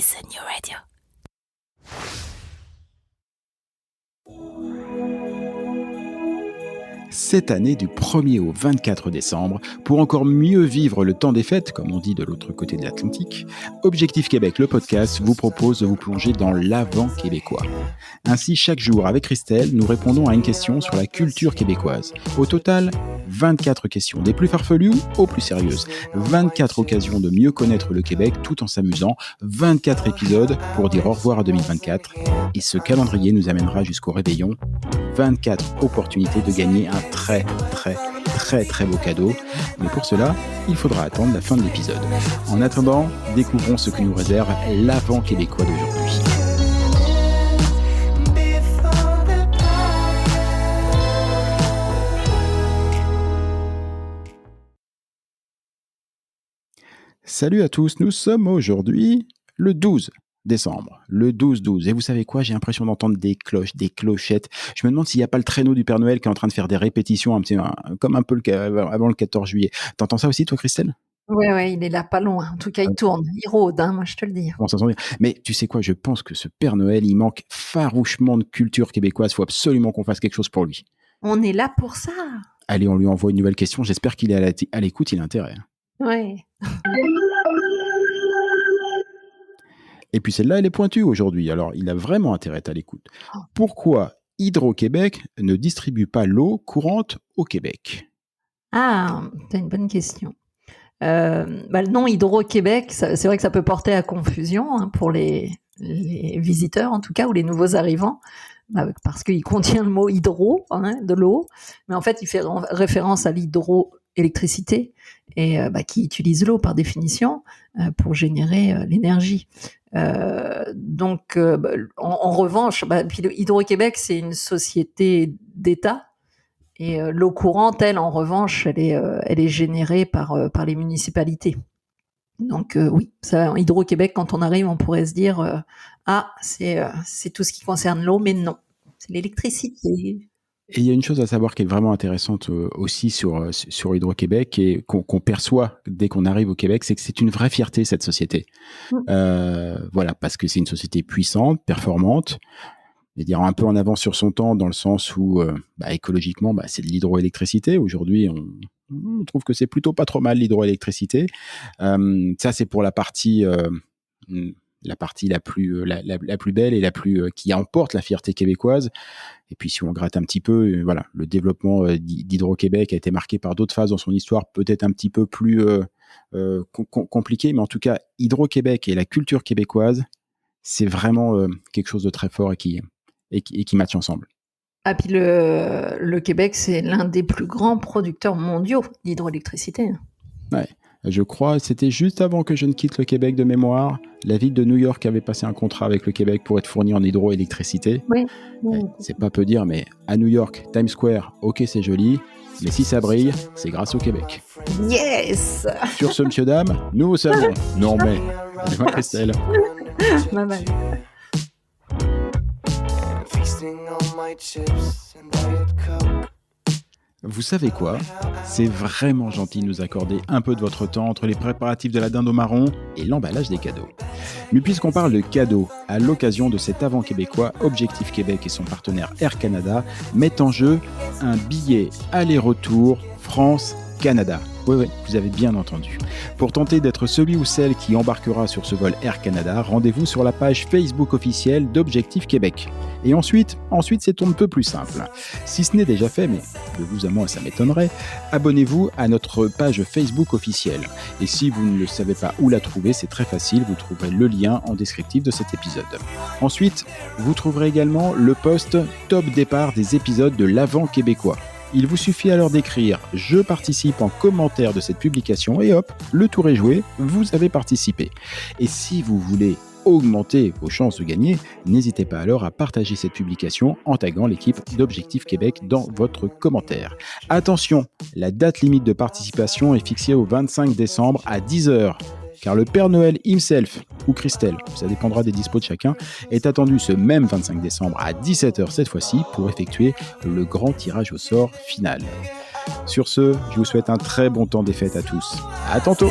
Listen Your Radio. Cette année, du 1er au 24 décembre, pour encore mieux vivre le temps des fêtes, comme on dit de l'autre côté de l'Atlantique, Objectif Québec, le podcast, vous propose de vous plonger dans l'avant québécois. Ainsi, chaque jour, avec Christelle, nous répondons à une question sur la culture québécoise. Au total, 24 questions, des plus farfelues aux plus sérieuses. 24 occasions de mieux connaître le Québec tout en s'amusant. 24 épisodes pour dire au revoir à 2024. Et ce calendrier nous amènera jusqu'au réveillon. 24 opportunités de gagner un très beau cadeau. Mais pour cela, il faudra attendre la fin de l'épisode. En attendant, découvrons ce que nous réserve l'avant québécois d'aujourd'hui. Salut à tous, nous sommes aujourd'hui le 12 décembre, le 12-12. Et vous savez quoi, j'ai l'impression d'entendre des cloches, des clochettes. Je me demande s'il n'y a pas le traîneau du Père Noël qui est en train de faire des répétitions, comme un peu avant le 14 juillet. T'entends ça aussi, toi, Christelle ? Ouais, il est là, pas loin. En tout cas, il tourne, il rôde, moi je te le dis. Bon, ça sent bien. Mais tu sais quoi, je pense que ce Père Noël, il manque farouchement de culture québécoise. Il faut absolument qu'on fasse quelque chose pour lui. On est là pour ça. Allez, on lui envoie une nouvelle question. J'espère qu'il est à l'écoute, il a intérêt. Ouais. Et puis celle-là, elle est pointue aujourd'hui, alors il a vraiment intérêt à l'écoute. Pourquoi Hydro-Québec ne distribue pas l'eau courante au Québec ? Ah, c'est une bonne question. Le nom Hydro-Québec, c'est vrai que ça peut porter à confusion pour les visiteurs, en tout cas, ou les nouveaux arrivants, parce qu'il contient le mot hydro, de l'eau, mais en fait, il fait référence à l'hydroélectricité, et qui utilise l'eau par définition pour générer l'énergie. En revanche, puis Hydro-Québec, c'est une société d'État, et l'eau courante, elle, en revanche, elle est générée par les municipalités. Donc oui, ça, Hydro-Québec, quand on arrive, on pourrait se dire c'est tout ce qui concerne l'eau, mais non, c'est l'électricité. Et il y a une chose à savoir qui est vraiment intéressante aussi sur Hydro-Québec et qu'on perçoit dès qu'on arrive au Québec, c'est que c'est une vraie fierté, cette société. Voilà, parce que c'est une société puissante, performante, et dire un peu en avance sur son temps, dans le sens où écologiquement, c'est de l'hydroélectricité. Aujourd'hui, on trouve que c'est plutôt pas trop mal, l'hydroélectricité. Ça, c'est pour la partie la plus belle et la plus qui emporte la fierté québécoise. Et puis si on gratte un petit peu, voilà, le développement d'Hydro-Québec a été marqué par d'autres phases dans son histoire, peut-être un petit peu plus compliquées, mais en tout cas, Hydro-Québec et la culture québécoise, c'est vraiment quelque chose de très fort et qui matche ensemble. Ah, puis le Québec, c'est l'un des plus grands producteurs mondiaux d'hydroélectricité. Ouais. Je crois, c'était juste avant que je ne quitte le Québec de mémoire, la ville de New York avait passé un contrat avec le Québec pour être fourni en hydroélectricité. Oui. C'est pas peu dire, mais à New York, Times Square, ok, c'est joli, mais si ça brille, c'est grâce au Québec. Yes. Sur ce, monsieur, dame, nous vous savons. Non mais, dis-moi, Christelle. Bye. Vous savez quoi ? C'est vraiment gentil de nous accorder un peu de votre temps entre les préparatifs de la dinde au marron et l'emballage des cadeaux. Mais puisqu'on parle de cadeaux, à l'occasion de cet avant québécois, Objectif Québec et son partenaire Air Canada mettent en jeu un billet aller-retour France-Canada. Oui, vous avez bien entendu. Pour tenter d'être celui ou celle qui embarquera sur ce vol Air Canada, rendez-vous sur la page Facebook officielle d'Objectif Québec. Et ensuite, c'est un peu plus simple. Si ce n'est déjà fait, mais de vous à moi ça m'étonnerait, abonnez-vous à notre page Facebook officielle. Et si vous ne le savez pas où la trouver, c'est très facile, vous trouverez le lien en descriptif de cet épisode. Ensuite, vous trouverez également le post top départ des épisodes de l'Avant québécois. Il vous suffit alors d'écrire « Je participe » en commentaire de cette publication et hop, le tour est joué, vous avez participé. Et si vous voulez augmenter vos chances de gagner, n'hésitez pas alors à partager cette publication en taguant l'équipe d'Objectif Québec dans votre commentaire. Attention, la date limite de participation est fixée au 25 décembre à 10h. Car le Père Noël himself, ou Christelle, ça dépendra des dispos de chacun, est attendu ce même 25 décembre à 17h cette fois-ci pour effectuer le grand tirage au sort final. Sur ce, je vous souhaite un très bon temps des fêtes à tous. À tantôt!